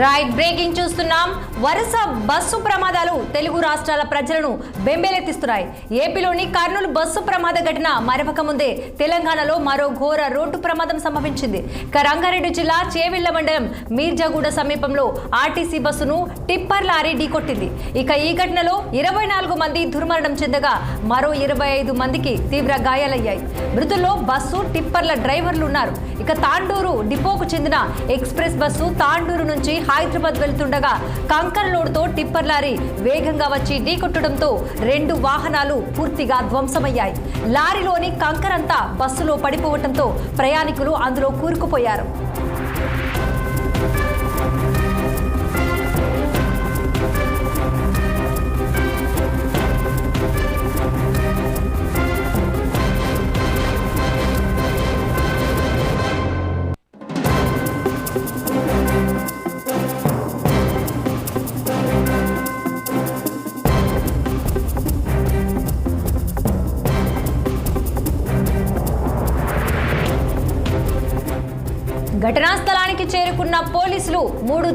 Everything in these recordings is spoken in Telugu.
రైట్ బ్రేకింగ్ చూస్తున్నాం. వరుస బస్సు ప్రమాదాలు తెలుగు రాష్ట్రాల ప్రజలను బెంబేలెత్తిస్తున్నాయి. ఏపీలోని కర్నూలు బస్సు ప్రమాద ఘటన మరవక ముందే తెలంగాణలో మరో ఘోర రోడ్డు ప్రమాదం సంభవించింది. రంగారెడ్డి జిల్లా చేవెళ్ల మండలం మీర్జాగూడ సమీపంలో ఆర్టీసీ బస్సును టిప్పర్ లారీ ఢీకొట్టింది. ఇక ఈ ఘటనలో 24 మంది దుర్మరణం చెందగా మరో 25 మందికి తీవ్ర గాయాలయ్యాయి. మృతుల్లో బస్సు టిప్పర్ల డ్రైవర్లు ఉన్నారు. ఇక తాండూరు డిపోకు చెందిన ఎక్స్ప్రెస్ బస్సు తాండూరు నుంచి హైదరాబాద్ వెళ్తుండగా కంకర్ లోడ్తో టిప్పర్ లారీ వేగంగా వచ్చి ఢీకొట్టడంతో 2 వాహనాలు పూర్తిగా ధ్వంసమయ్యాయి. లారీలోని కంకర్ అంతా బస్సులో పడిపోవడంతో ప్రయాణికులు అందులో కూరుకుపోయారు. ఘటనా స్థలానికి చేరుకున్న పోలీసులు 3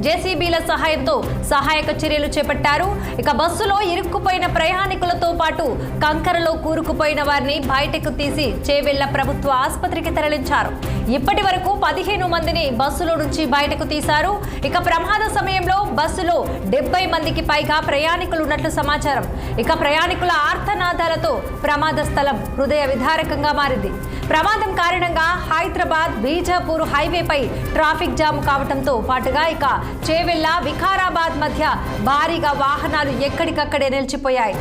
జేసీబీల సహాయంతో సహాయక చర్యలు చేపట్టారు. ఇక బస్సులో ఇరుక్కుపోయిన ప్రయాణికులతో పాటు కంకరలో కూరుకుపోయిన వారిని బయటకు తీసి చేవెళ్ల ప్రభుత్వ ఆసుపత్రికి తరలించారు. ఇప్పటి వరకు 15 మందిని బస్సులో నుంచి బయటకు తీశారు. ఇక ప్రమాద సమయంలో బస్సులో 70 మందికి పైగా ప్రయాణికులు ఉన్నట్లు సమాచారం. ఇక ప్రయాణికుల ఆర్తనాదాలతో ప్రమాద స్థలం హృదయ విదారకంగా మారింది. ప్రమాదం కారణంగా హైదరాబాద్ బీజాపూర్ హైవేపై ట్రాఫిక్ జామ్ కావడంతో పాటుగా ఇక చేవెళ్ల వికారాబాద్ మధ్య భారీగా వాహనాలు ఎక్కడికక్కడే నిలిచిపోయాయి.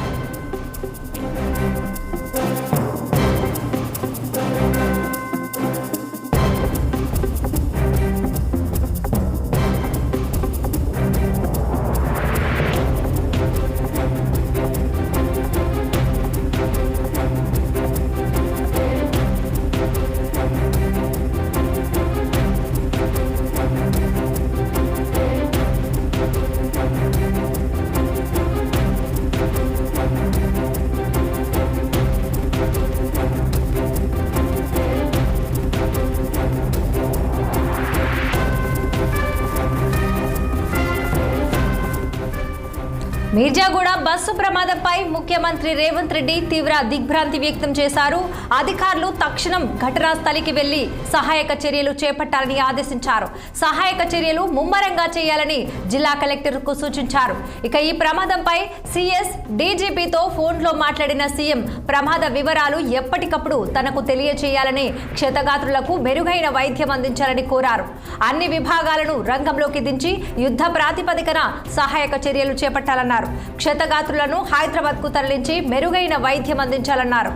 మీర్జాగూడ బస్సు ప్రమాదంపై ముఖ్యమంత్రి రేవంత్ రెడ్డి తీవ్ర దిగ్భ్రాంతి వ్యక్తం చేశారు. అధికారులు తక్షణం ఘటనా స్థలికి వెళ్లి సహాయక చర్యలు చేపట్టాలని ఆదేశించారు. సహాయక చర్యలు ముమ్మరంగా చేయాలని జిల్లా కలెక్టర్కు సూచించారు. ఇక ఈ ప్రమాదంపై సిఎస్ డీజీపీతో ఫోన్లో మాట్లాడిన సీఎం ప్రమాద వివరాలు ఎప్పటికప్పుడు తనకు తెలియజేయాలని, క్షతగాత్రులకు మెరుగైన వైద్యం అందించాలని కోరారు. అన్ని విభాగాలను రంగంలోకి దించి యుద్ధ ప్రాతిపదికన సహాయక చర్యలు చేపట్టాలన్నారు. క్షతగాత్రులను హైదరాబాద్ కు తరలించి మెరుగైన వైద్యం అందించాలన్నారు.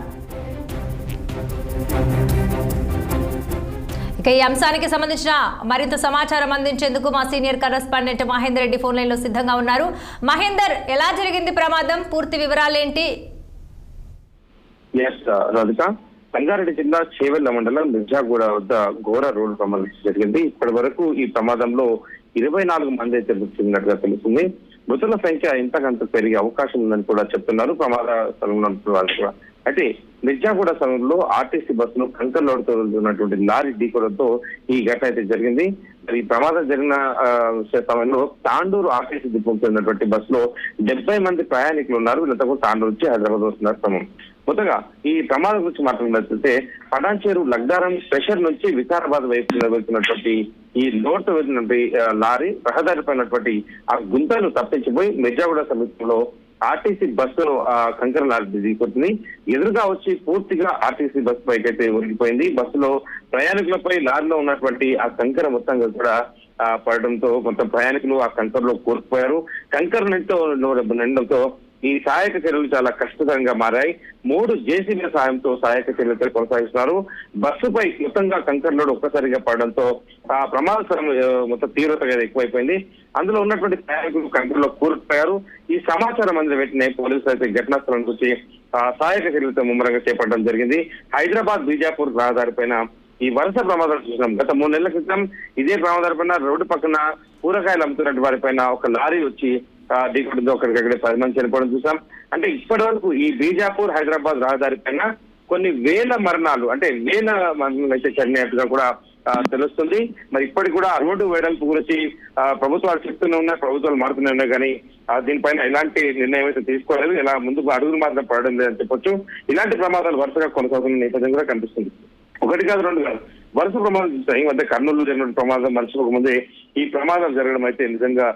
ఇక ఈ అంశానికి సంబంధించిన మరింత సమాచారం అందించేందుకు మా senior correspondent Mahender Reddy phone line లో సిద్ధంగా ఉన్నారు. మహేందర్, ఎలా జరిగింది ప్రమాదం? పూర్తి వివరాలేంటి? రంగారెడ్డి జిల్లా చేవెళ్ల మండలం మిర్జాగూడ వద్ద ఘోర రోడ్డు ప్రమాదం జరిగింది. ఇప్పటి వరకు ఈ ప్రమాదంలో 24 మంది అయితే మృతి చెందినట్టుగా తెలుస్తుంది. మృతుల సంఖ్య ఇంతకంత పెరిగే అవకాశం ఉందని కూడా చెప్తున్నారు ప్రమాద స్థలంలో కూడా. అయితే మిర్జాగూడ సమయంలో ఆర్టీసీ బస్సును కంకర్ లోడ్తో వెళ్తున్నటువంటి లారీ ఢీకొనడంతో ఈ ఘటన అయితే జరిగింది. ఈ ప్రమాదం జరిగిన సమయంలో తాండూరు ఆర్టీసీ డిపోకు చెందినటువంటి బస్సులో 70 మంది ప్రయాణికులు ఉన్నారు. వీళ్ళంతా కూడా తాండూరు నుంచి హైదరాబాద్ వస్తున్నారు క్రమం. మొదటగా ఈ ప్రమాదం గురించి మాట్లాడినట్లయితే పటాన్చేరు లగ్దారం స్పెషల్ నుంచి వికారాబాద్ వైపు వెళ్తున్నటువంటి ఈ లోటు వెళ్తున్నటువంటి లారీ రహదారిపైనటువంటి ఆ గుంతను తప్పించిపోయి మిర్జాగూడ సమీపంలో ఆర్టీసీ బస్సును కంకర లారీ ఢీకొట్టింది. ఎదురుగా వచ్చి పూర్తిగా ఆర్టీసీ బస్సు పైకి అయితే ఒరిగిపోయింది. బస్సులో ప్రయాణికులపై లారీలో ఉన్నటువంటి ఆ కంకర మొత్తంగా కూడా పడడంతో మొత్తం ప్రయాణికులు ఆ కంకరలో కూరుకుపోయారు. కంకర నిండడంతో ఈ సహాయక చర్యలు చాలా కష్టతరంగా మారాయి. 3 జేసీబీల సాయంతో సహాయక చర్యలతో కొనసాగిస్తున్నారు. బస్సుపై మొత్తంగా కంకర్ లోడ్ ఒక్కసారిగా పడడంతో ఆ ప్రమాద మొత్తం తీవ్రతగా ఎక్కువైపోయింది. అందులో ఉన్నటువంటి ప్రయాణికులు కంకర్లో కూరుకుపోయారు. ఈ సమాచారం అందిన వెంటనే పోలీసులు అయితే ఘటనా స్థలానికి వచ్చి సహాయక చర్యలతో ముమ్మరంగా చేపట్టడం జరిగింది. హైదరాబాద్ బీజాపూర్ రహదారిపైన ఈ వరుస ప్రమాదాలు చూసినాం. గత 3 నెలల క్రితం ఇదే ప్రమాదాలపైన రోడ్డు పక్కన కూరగాయలు అమ్ముతున్నటువంటి వారిపైన ఒక లారీ వచ్చి ఢీకొట్టడంతో అక్కడికక్కడే 10 మంది చనిపోవడం చూసాం. అంటే ఇప్పటి వరకు ఈ బీజాపూర్ హైదరాబాద్ రహదారి పైన కొన్ని వేల మరణాలు, అంటే వేల మరణాలు అయితే చనిపోయినట్టుగా కూడా తెలుస్తుంది. మరి ఇప్పటికి కూడా ఆ రోడ్డు వెడల్పు గురించి ప్రభుత్వాలు చెప్తూనే ఉన్నాయి, ప్రభుత్వాలు మారుతూనే ఉన్నాయి, కానీ దీనిపైన ఎలాంటి నిర్ణయం అయితే తీసుకోలేదు. ఇలా ముందుకు అడుగులు మాత్రం పడడం లేదని చెప్పొచ్చు. ఇలాంటి ప్రమాదాలు వరుసగా కొనసాగుతున్న నేపథ్యం కూడా కనిపిస్తుంది. ఒకటి కాదు, రెండు కాదు, వరుస ప్రమాదాలు చూస్తాయి. ఈ మధ్య కర్నూలు జరిగిన ప్రమాదం మర్చిపోక ముందే ఈ ప్రమాదాలు జరగడం అయితే నిజంగా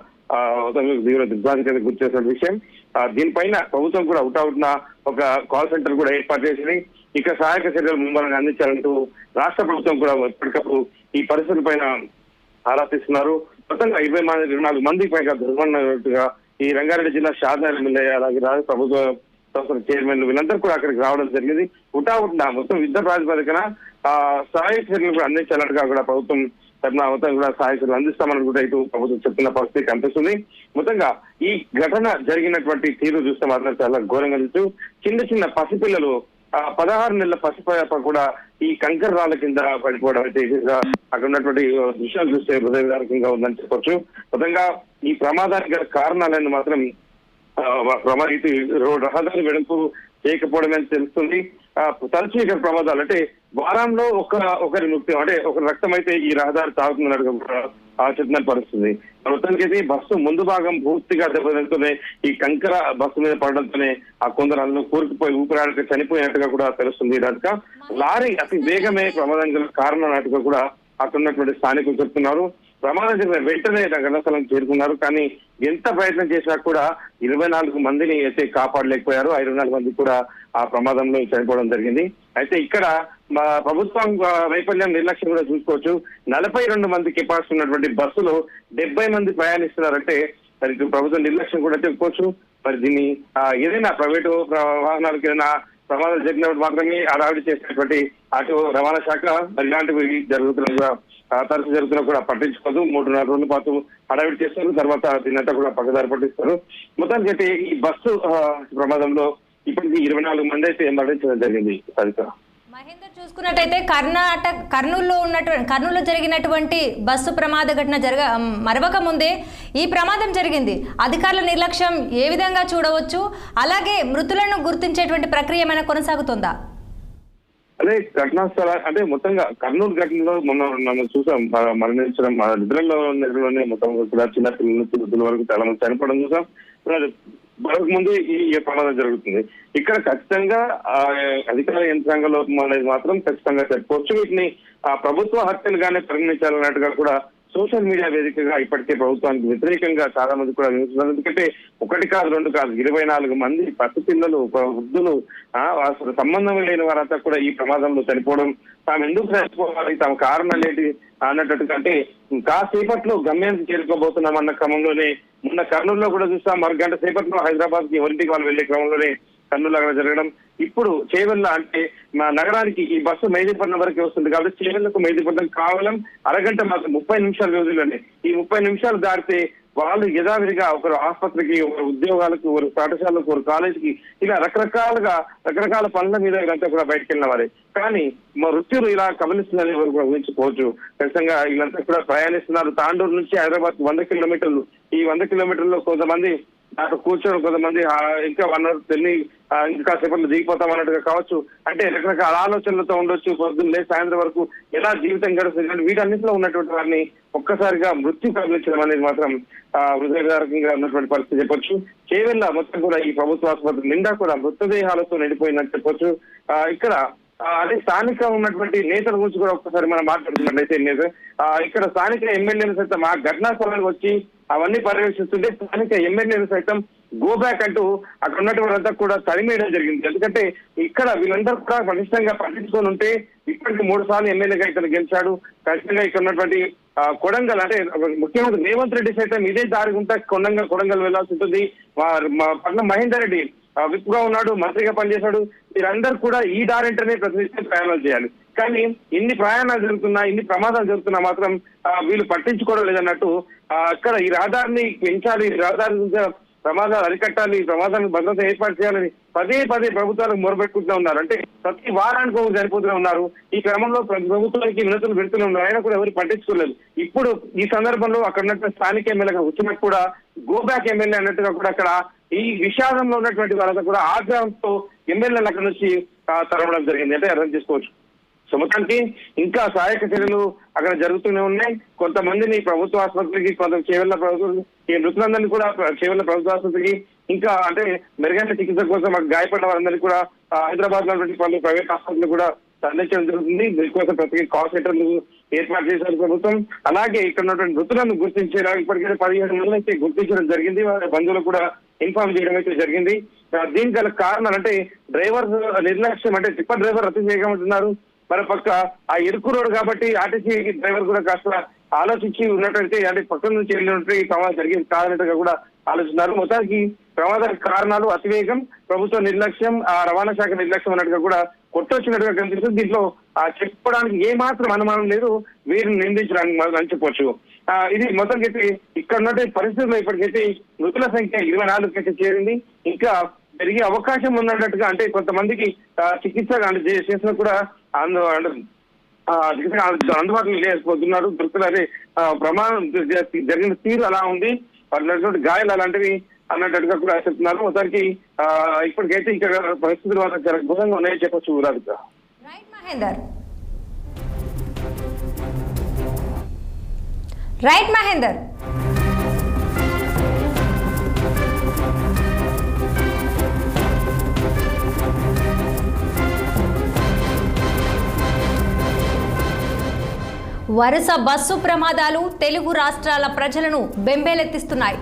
తీవ్ర దిగ్భ్రాంతికి గుర్తు చేసిన విషయం. దీనిపైన ప్రభుత్వం కూడా అవుట్న ఒక కాల్ సెంటర్ కూడా ఏర్పాటు చేసింది. ఇక సహాయక చర్యలు ముమ్మరంగా అందించాలంటూ రాష్ట్ర ప్రభుత్వం కూడా ఎప్పటికప్పుడు ఈ పరిస్థితుల పైన ఆరా తీస్తున్నారు. మొత్తంగా 24 మందికి పైగా దుర్మరణగా ఈ రంగారెడ్డి జిల్లా షాద్నగర్ ఎమ్మెల్యే అలాగే రాష్ట్ర ప్రభుత్వ సంస్థల చైర్మన్లు వీళ్ళందరూ కూడా అక్కడికి రావడం జరిగింది. హుటాహుటిన మొత్తం యుద్ధ ప్రాతిపదికన సహాయక చర్యలు కూడా అందించాలంటగా కూడా ప్రభుత్వం మొత్తం కూడా సహాయక చర్యలు అందిస్తామని కూడా ఇటు ప్రభుత్వం చెప్తున్న పరిస్థితి కనిపిస్తుంది. మొత్తంగా ఈ ఘటన జరిగినటువంటి తీరు చూస్తే మాత్రం చాలా ఘోరంగా చూస్తూ చిన్న పసిపిల్లలు 16 నెలల పసిపాప కూడా ఈ కంకర రాళ్ల కింద పడిపోవడం అయితే అక్కడ ఉన్నటువంటి దృశ్యాలు చూస్తే హృదయదారకంగా ఉందని చెప్పొచ్చు. మొత్తంగా ఈ ప్రమాదానికి గల కారణాలను మాత్రం రహదారి వెడల్పు చేయకపోవడమే తెలుస్తుంది. తరచూ ఇక్కడ ప్రమాదాలు అంటే వారంలో ఒకరి మృత్యు అంటే ఒక రక్తం అయితే ఈ రహదారి తాగుతున్నట్టు చెప్తున్న పరిస్థితి. మొత్తానికి అయితే బస్సు ముందు భాగం పూర్తిగా దెబ్బతింటూనే ఈ కంకర బస్సు మీద పడడంతోనే ఆ కొందరు అందులో కూరుకుపోయి ఊపిరాడక చనిపోయినట్టుగా కూడా తెలుస్తుంది. ఇలాగా లారీ అతి వేగమే ప్రమాదానికి కారణం అన్నట్టుగా కూడా అక్కడ ఉన్నటువంటి స్థానికులు చెప్తున్నారు. ప్రమాదం జరిగిన వెంటనే ఘటనాస్థలం చేరుకున్నారు, కానీ ఎంత ప్రయత్నం చేసినా కూడా 24 మందిని అయితే కాపాడలేకపోయారు. 24 మంది కూడా ఆ ప్రమాదంలో చనిపోవడం జరిగింది. అయితే ఇక్కడ మా ప్రభుత్వం వైఫల్యం నిర్లక్ష్యం కూడా చూసుకోవచ్చు. 42 మంది కెపాసిటీ ఉన్నటువంటి బస్సులో 70 మంది ప్రయాణిస్తున్నారంటే మరి ప్రభుత్వం నిర్లక్ష్యం కూడా చెప్పుకోవచ్చు. మరి దీన్ని ఏదైనా ప్రైవేటు వాహనాలకు ఏదైనా ప్రమాదాలు జరిగినప్పుడు మాత్రమే హడావిడి చేసినటువంటి అటు రవాణా శాఖ మరి ఇలాంటివి తరచు జరుగుతున్నా కూడా పట్టించుకోదు. 3.5 రోజుల పాటు హడావిడి చేస్తారు, తర్వాత దీనంతా కూడా పక్కదారి పట్టిస్తారు. మొత్తానికి ఈ బస్సు ప్రమాదంలో ఇప్పటికి 24 మంది అయితే మరణించడం జరిగింది. మహేందర్, చూసుకున్నట్టయితే కర్నూలులో జరిగినటువంటి బస్సు ప్రమాద ఘటన మరవక ముందే ఈ ప్రమాదం జరిగింది. అధికారుల నిర్లక్ష్యం ఏ విధంగా చూడవచ్చు? అలాగే మృతులను గుర్తించేటువంటి ప్రక్రియ ఏమైనా కొనసాగుతుందా? అదే ఘటనా స్థల అంటే మొత్తంగా కర్నూలు ఘటనలో మనం చూసాం, మరణించడం నిద్రలోనే మొత్తం కూడా చిన్న పిల్లల వరకు చాలా మంది చనిపోవడం చూసాం. మరొక ముందు ఈ ప్రమాదం జరుగుతుంది. ఇక్కడ ఖచ్చితంగా అధికార యంత్రాంగ లోపం అనేది మాత్రం ఖచ్చితంగా చెప్పుకోవచ్చు. వీటిని ప్రభుత్వ హత్యలుగానే పరిగణించాలన్నట్టుగా కూడా సోషల్ మీడియా వేదికగా ఇప్పటికే ప్రభుత్వానికి వ్యతిరేకంగా చాలా మంది కూడా వినిపిస్తున్నారు. ఎందుకంటే ఒకటి కాదు, రెండు కాదు, 24 మంది పసిపిల్లలు, వృద్ధులు, అసలు సంబంధం లేని వారంతా కూడా ఈ ప్రమాదంలో చనిపోవడం, తాము ఎందుకు చనిపోవాలి, తమ కారణాలు ఏంటి అన్నట్టుగా అంటే కాసేపట్లో గమ్యానికి చేరుకోబోతున్నాం అన్న క్రమంలోనే మొన్న కర్నూలులో కూడా చూస్తాం. మరో గంట సేపట్లో హైదరాబాద్ కి ఎవరింటికి వాళ్ళు వెళ్లే క్రమంలోనే కర్నూలు అక్కడ జరగడం. ఇప్పుడు చేవెళ్ళ అంటే మా నగరానికి ఈ బస్సు మెహదీపట్నం వరకే వస్తుంది కాబట్టి చేవెళ్లకు మెహదీపట్నం కేవలం అరగంట మాత్రం 30 నిమిషాల వ్యవధిలోనే. ఈ 30 నిమిషాలు దాటితే వాళ్ళు యథావిధిగా ఒకరు ఆసుపత్రికి, ఒకరు ఉద్యోగాలకు, ఒకరు పాఠశాలకు, ఒకరు కాలేజీకి, ఇలా రకరకాల పనుల మీద వీళ్ళంతా కూడా బయటకు వెళ్ళిన వారే. కానీ మా మృత్యులు ఇలా కమలిస్తుందని ఎవరు కూడా ఊహించుకోవచ్చు. ఖచ్చితంగా వీళ్ళంతా కూడా ప్రయాణిస్తున్నారు. తాండూరు నుంచి హైదరాబాద్ 100 కిలోమీటర్లు. ఈ 100 కిలోమీటర్లో కొంతమంది అక్కడ కూర్చొని, కొంతమంది ఇంకా 1 అవర్ వెళ్ళి ఇంకా సేపట్లో దిగిపోతాం అన్నట్టుగా కావచ్చు. అంటే రకరకాల ఆలోచనలతో ఉండొచ్చు. పొద్దున్న లేదు సాయంత్రం వరకు ఎలా జీవితం గడుస్తుంది, వీటన్నింటిలో ఉన్నటువంటి వారిని ఒక్కసారిగా మృత్యు కబలించడం అనేది మాత్రం హృదయదారకంగా ఉన్నటువంటి పరిస్థితి చెప్పొచ్చు. చేవెళ్ళ మొత్తం కూడా ఈ ప్రభుత్వ ఆసుపత్రి నిండా కూడా మృతదేహాలతో నిండిపోయిందని చెప్పొచ్చు. ఇక్కడ అదే స్థానిక ఉన్నటువంటి నేతల గురించి కూడా ఒక్కసారి మనం మాట్లాడుతున్నట్లయితే ఇక్కడ స్థానిక ఎమ్మెల్యేలు సైతం ఆ ఘటనా స్థలానికి వచ్చి అవన్నీ పర్యవేక్షిస్తుంటే స్థానిక ఎమ్మెల్యేలు సైతం గో బ్యాక్ అంటూ అక్కడ ఉన్నటువంటి అంతా కూడా తరిమేయడం జరిగింది. ఎందుకంటే ఇక్కడ వీళ్ళందరూ కూడా పటిష్టంగా పట్టించుకొని ఉంటే ఇప్పటికి 3 సార్లు ఎమ్మెల్యేగా ఇతను గెలిచాడు. ఖచ్చితంగా ఇక్కడ ఉన్నటువంటి కొడంగల్ అంటే ముఖ్యమంత్రి రేవంత్ రెడ్డి సైతం ఇదే దారి గుంటా కొడంగల్ వెళ్లాల్సి ఉంటుంది. పట్నం మహేందర్ రెడ్డి విప్ గా ఉన్నాడు, మంత్రిగా పనిచేశాడు. వీరందరూ కూడా ఈ దారింటనే ప్రతినిత్యం ప్రయాణాలు చేయాలి. కానీ ఇన్ని ప్రయాణాలు జరుగుతున్నా, ఇన్ని ప్రమాదాలు జరుగుతున్నా మాత్రం వీళ్ళు పట్టించుకోవడం లేదన్నట్టు అక్కడ ఈ రహదారిని పెంచాలి, ఈ రహదారి ప్రమాదాలు అరికట్టాలి, ఈ ప్రమాదానికి భద్రత ఏర్పాటు చేయాలని పదే ప్రభుత్వాలకు మొరబెట్టుకుంటూ ఉన్నారు. అంటే ప్రతి వారానికి ఒకరు చనిపోతూనే ఉన్నారు. ఈ క్రమంలో ప్రభుత్వానికి వినతులు పెడుతూనే ఉన్నారు. ఆయన కూడా ఎవరు పట్టించుకోలేదు. ఇప్పుడు ఈ సందర్భంలో అక్కడ ఉన్నటువంటి స్థానిక ఎమ్మెల్యేగా వచ్చినట్టు కూడా గో బ్యాక్ ఎమ్మెల్యే అన్నట్టుగా కూడా అక్కడ ఈ విషాదంలో ఉన్నటువంటి వాళ్ళంతా కూడా ఆగ్రహంతో ఎమ్మెల్యేలు అక్కడ నుంచి తరవడం జరిగింది అంటే అర్థం చేసుకోవచ్చు. సో మొత్తానికి ఇంకా సహాయక చర్యలు అక్కడ జరుగుతూనే ఉన్నాయి. కొంతమందిని ప్రభుత్వ ఆసుపత్రికి, కొంత చేవెళ్ల ఈ మృతులందరినీ కూడా చేవెళ్ల ప్రభుత్వ ఆసుపత్రికి, ఇంకా అంటే మెరుగైన చికిత్స కోసం గాయపడిన వారందరినీ కూడా హైదరాబాద్ లో పలు ప్రైవేట్ ఆసుపత్రులు కూడా తరలించడం జరుగుతుంది. దీనికోసం ప్రత్యేక కాల్ సెంటర్లు ఏర్పాటు చేశారు ప్రభుత్వం. అలాగే ఇక్కడ ఉన్నటువంటి మృతులను గుర్తించేలా ఇప్పటికే 17 మంది అయితే గుర్తించడం జరిగింది. వారి బంధువులు కూడా ఇన్ఫార్మ్ చేయడం అయితే జరిగింది. దీనికి గల కారణాలు అంటే డ్రైవర్ నిర్లక్ష్యం, అంటే టిప్పర్ డ్రైవర్ అతి వేగంగా ఉంటున్నారు. మరోపక్క ఆ ఇరుకు రోడ్ కాబట్టి ఆర్టీసీ డ్రైవర్ కూడా కాస్త ఆలోచించి ఉన్నట్టయితే, అంటే పక్కన నుంచి వెళ్ళినట్టు ఈ ప్రమాదం జరిగేది కాదన్నట్టుగా కూడా ఆలోచిస్తున్నారు. మొత్తానికి ప్రమాదానికి కారణాలు అతివేగం, ప్రభుత్వ నిర్లక్ష్యం, ఆ రవాణా శాఖ నిర్లక్ష్యం అన్నట్టుగా కూడా కొట్టొచ్చినట్టుగా కనిపిస్తుంది. దీంట్లో చెప్పుకోవడానికి ఏ మాత్రం అనుమానం లేదు, వీరిని నిందించడానికి అని చెప్పొచ్చు. ఇది మొత్తం చెప్పి ఇక్కడ ఉన్నటువంటి పరిస్థితుల్లో ఇప్పటికైతే మృతుల సంఖ్య 24 చేరింది. ఇంకా పెరిగే అవకాశం ఉన్నట్టుగా, అంటే కొంతమందికి చికిత్స చేసినా కూడా అందుబాటులో లేకపోతున్నారు. దొరుకుతున్నారు. ప్రమాదం జరిగిన తీరు అలా ఉంది, వాళ్ళటువంటి గాయాలు అలాంటివి అన్నట్టుగా కూడా చెప్తున్నారు. మొత్తానికి ఇప్పటికైతే ఇక్కడ పరిస్థితులు చాలా ఘోరంగా ఉన్నాయని చెప్పొచ్చు. రాధిక. రైట్ మహేందర్. వరుస బస్సు ప్రమాదాలు తెలుగు రాష్ట్రాల ప్రజలను బెంబేలెత్తిస్తున్నాయి.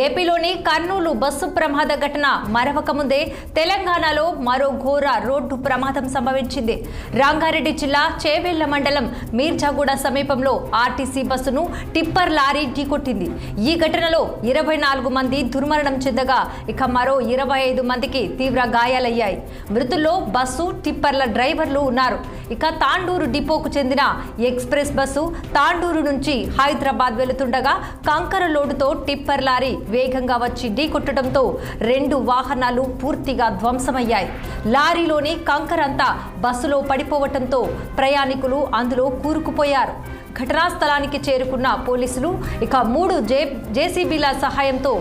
ఏపీలోని కర్నూలు బస్సు ప్రమాద ఘటన మరవక ముందే తెలంగాణలో మరో ఘోర రోడ్డు ప్రమాదం సంభవించింది. రంగారెడ్డి జిల్లా చేవెళ్ల మండలం మీర్జాగూడ సమీపంలో ఆర్టీసీ బస్సును టిప్పర్ లారీ ఢీకొట్టింది. ఈ ఘటనలో 24 మంది దుర్మరణం చెందగా ఇక మరో 25 మందికి తీవ్ర గాయాలయ్యాయి. మృతుల్లో బస్సు, టిప్పర్ల డ్రైవర్లు ఉన్నారు. ఇక తాండూరు డిపోకు చెందిన ఎక్స్ప్రెస్ బస్సు తాండూరు నుంచి హైదరాబాద్ వెళుతుండగా కంకర లోడుతో టిప్పర్ లారీ వేగంగా వచ్చి ఢీకొట్టడంతో 2 వాహనాలు పూర్తిగా ధ్వంసమయ్యాయి. లారీలోని కంకర అంతా బస్సులో పడిపోవడంతో ప్రయాణికులు అందులో కూరుకుపోయారు. ఘటనా స్థలానికి చేరుకున్న పోలీసులు ఇక 3 జేసీబీల సహాయంతో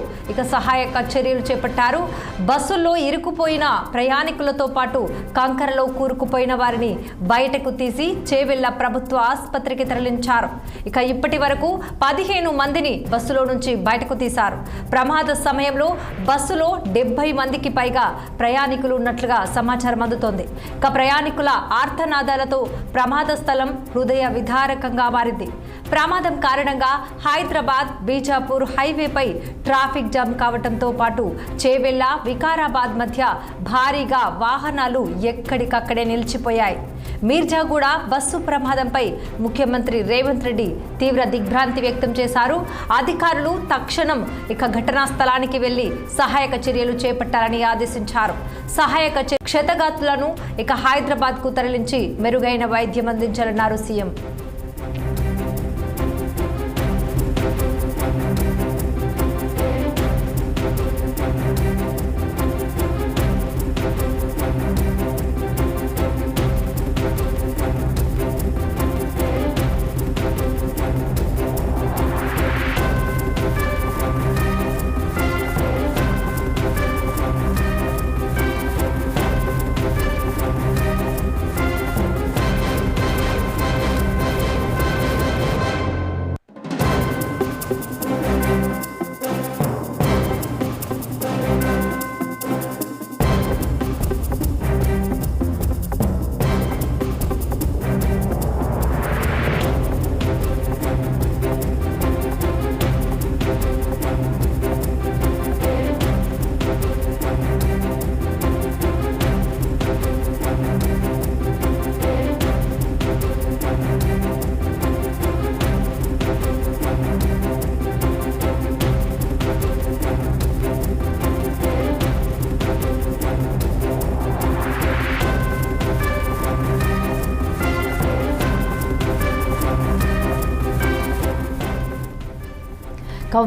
సహాయక చర్యలు చేపట్టారు. బస్సుల్లో ఇరుక్కుపోయిన ప్రయాణికులతో పాటు కంకరలో కూరుకుపోయిన వారిని బయటకు తీసి చేవెళ్ల ప్రభుత్వ ఆసుపత్రికి తరలించారు. ఇప్పటి వరకు 15 మందిని బస్సులో నుంచి బయటకు తీశారు. ప్రమాద సమయంలో బస్సులో 70 మందికి పైగా ప్రయాణికులు ఉన్నట్లుగా సమాచారం అందుతోంది. ప్రయాణికుల ఆర్తనాదాలతో ప్రమాద స్థలం హృదయ విదారకంగా మారింది. ప్రమాదం కారణంగా హైదరాబాద్ బీజాపూర్ హైవేపై ట్రాఫిక్ జామ్ కావడంతో పాటు చేవెళ్ల వికారాబాద్ మధ్య భారీగా వాహనాలు ఎక్కడికక్కడే నిలిచిపోయాయి. మీర్జాగూడ బస్సు ప్రమాదంపై ముఖ్యమంత్రి రేవంత్ రెడ్డి తీవ్ర దిగ్భ్రాంతి వ్యక్తం చేశారు. అధికారులు తక్షణం ఘటనా స్థలానికి వెళ్లి సహాయక చర్యలు చేపట్టాలని ఆదేశించారు. సహాయక క్షతగాతులను హైదరాబాద్ కు తరలించి మెరుగైన వైద్యం అందించాలన్నారు సీఎం.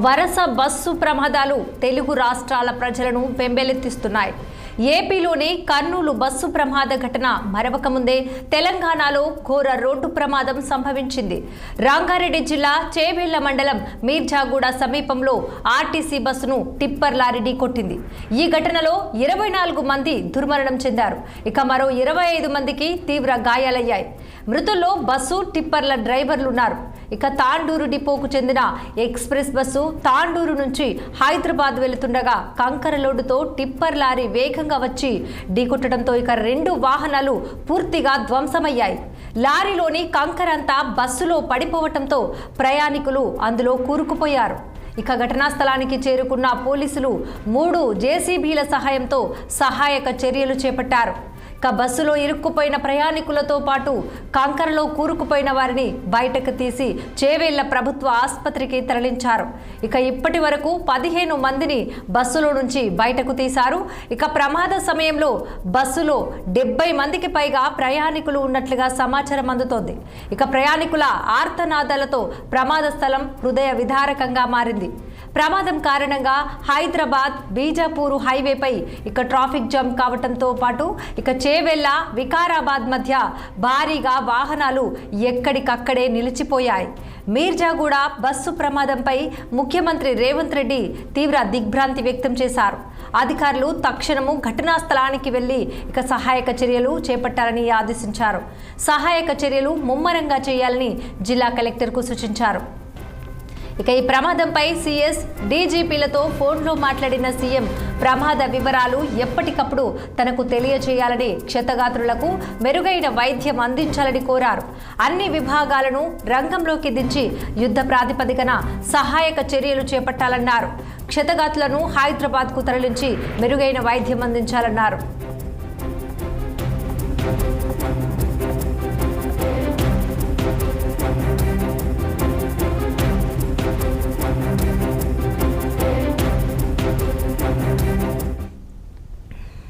వరుస బస్సు ప్రమాదాలు తెలుగు రాష్ట్రాల ప్రజలను బెంబేలెత్తిస్తున్నాయి. ఏపీలోని కర్నూలు బస్సు ప్రమాద ఘటన మరవక ముందే తెలంగాణలో ఘోర రోడ్డు ప్రమాదం సంభవించింది. రంగారెడ్డి జిల్లా చేవెళ్ల మండలం మీర్జాగూడ సమీపంలో ఆర్టీసీ బస్సును టిప్పర్ లారీ ఢీకొట్టింది. ఈ ఘటనలో 24 మంది దుర్మరణం చెందారు. ఇక మరో 25 మందికి తీవ్ర గాయాలయ్యాయి. మృతుల్లో బస్సు టిప్పర్ల డ్రైవర్లున్నారు. ఇక తాండూరు డిపోకు చెందిన ఎక్స్ప్రెస్ బస్సు తాండూరు నుంచి హైదరాబాద్ వెళుతుండగా కంకర లోడుతో టిప్పర్ లారీ వేగంగా వచ్చి ఢీకొట్టడంతో ఇక 2 వాహనాలు పూర్తిగా ధ్వంసమయ్యాయి. లారీలోని కంకరంతా బస్సులో పడిపోవటంతో ప్రయాణికులు అందులో కూరుకుపోయారు. ఇక ఘటనా స్థలానికి చేరుకున్న పోలీసులు 3 జేసీబీల సహాయంతో సహాయక చర్యలు చేపట్టారు. ఇక బస్సులో ఇరుక్కుపోయిన ప్రయాణికులతో పాటు కంకరలో కూరుకుపోయిన వారిని బయటకు తీసి చేవెళ్ల ప్రభుత్వ ఆసుపత్రికి తరలించారు. ఇక ఇప్పటి వరకు 15 మందిని బస్సులో నుంచి బయటకు తీశారు. ఇక ప్రమాద సమయంలో బస్సులో 70 మందికి పైగా ప్రయాణికులు ఉన్నట్లుగా సమాచారం అందుతోంది. ఇక ప్రయాణికుల ఆర్తనాదాలతో ప్రమాద స్థలం హృదయ విదారకంగా మారింది. ప్రమాదం కారణంగా హైదరాబాద్ బీజాపూర్ హైవేపై ఇక ట్రాఫిక్ జామ్ కావడంతో పాటు ఇక చేవెళ్ల వికారాబాద్ మధ్య భారీగా వాహనాలు ఎక్కడికక్కడే నిలిచిపోయాయి. మీర్జాగూడ బస్సు ప్రమాదంపై ముఖ్యమంత్రి రేవంత్ రెడ్డి తీవ్ర దిగ్భ్రాంతి వ్యక్తం చేశారు. అధికారులు తక్షణము ఘటనా స్థలానికి వెళ్లి ఇక సహాయక చర్యలు చేపట్టాలని ఆదేశించారు. సహాయక చర్యలు ముమ్మరంగా చేయాలని జిల్లా కలెక్టర్కు సూచించారు. ఇక ఈ ప్రమాదంపై సీఎస్ డీజీపీలతో ఫోన్లో మాట్లాడిన సీఎం ప్రమాద వివరాలు ఎప్పటికప్పుడు తనకు తెలియజేయాలని, క్షతగాత్రులకు మెరుగైన వైద్యం అందించాలని కోరారు. అన్ని విభాగాలను రంగంలోకి దించి యుద్ధ ప్రాతిపదికన సహాయక చర్యలు చేపట్టాలన్నారు. క్షతగాత్రులను హైదరాబాద్కు తరలించి మెరుగైన వైద్యం అందించాలన్నారు.